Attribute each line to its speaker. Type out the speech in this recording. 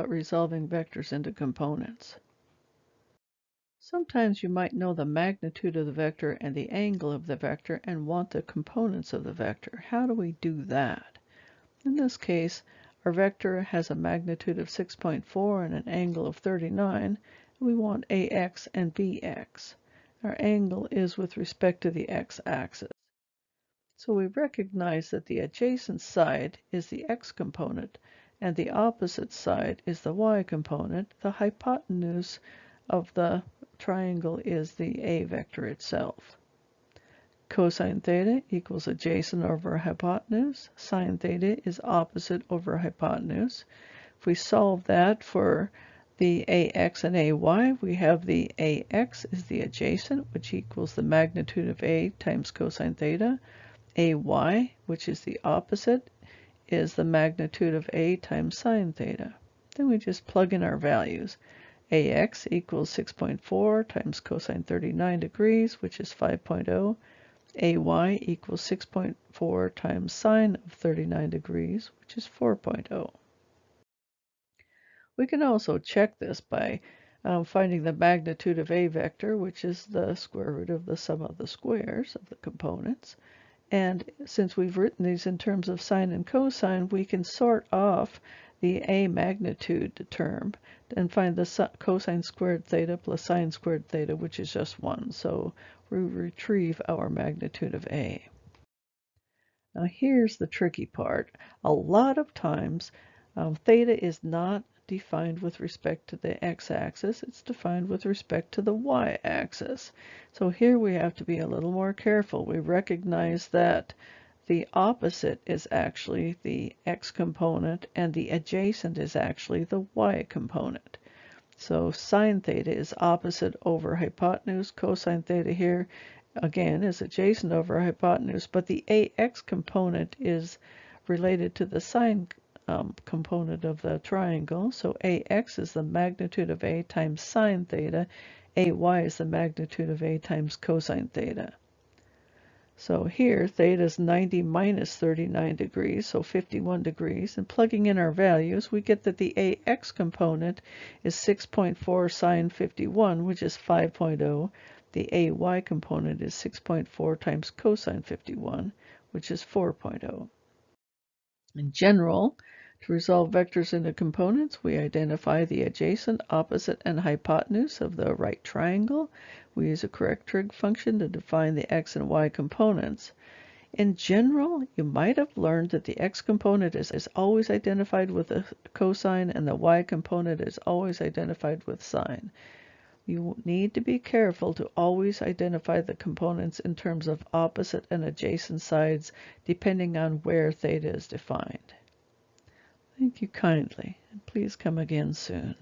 Speaker 1: about resolving vectors into components. Sometimes you might know the magnitude of the vector and the angle of the vector and want the components of the vector. How do we do that? In this case, our vector has a magnitude of 6.4 and an angle of 39. And we want AX and BX. Our angle is with respect to the x-axis. So we recognize that the adjacent side is the x component and the opposite side is the y component. The hypotenuse of the triangle is the A vector itself. Cosine theta equals adjacent over hypotenuse. Sine theta is opposite over hypotenuse. If we solve that for the AX and AY, we have the AX is the adjacent, which equals the magnitude of A times cosine theta. AY, which is the opposite, is the magnitude of A times sine theta. Then we just plug in our values. AX equals 6.4 times cosine 39 degrees, which is 5.0. AY equals 6.4 times sine of 39 degrees, which is 4.0. We can also check this by finding the magnitude of A vector, which is the square root of the sum of the squares of the components. And since we've written these in terms of sine and cosine, we can sort off the A magnitude term and find the cosine squared theta plus sine squared theta, which is just 1. So we retrieve our magnitude of A. Now here's the tricky part. A lot of times theta is not defined with respect to the x-axis, it's defined with respect to the y-axis. So here we have to be a little more careful. We recognize that the opposite is actually the x component and the adjacent is actually the y component. So sine theta is opposite over hypotenuse. Cosine theta here again is adjacent over hypotenuse, but the AX component is related to the sine component of the triangle. So AX is the magnitude of A times sine theta. AY is the magnitude of A times cosine theta. So here theta is 90 minus 39 degrees, so 51 degrees. And plugging in our values, we get that the AX component is 6.4 sine 51, which is 5.0. The AY component is 6.4 times cosine 51, which is 4.0. In general, to resolve vectors into components, we identify the adjacent, opposite, and hypotenuse of the right triangle. We use a correct trig function to define the x and y components. In general, you might have learned that the x component is always identified with a cosine and the y component is always identified with sine. You need to be careful to always identify the components in terms of opposite and adjacent sides, depending on where theta is defined. Thank you kindly, and please come again soon.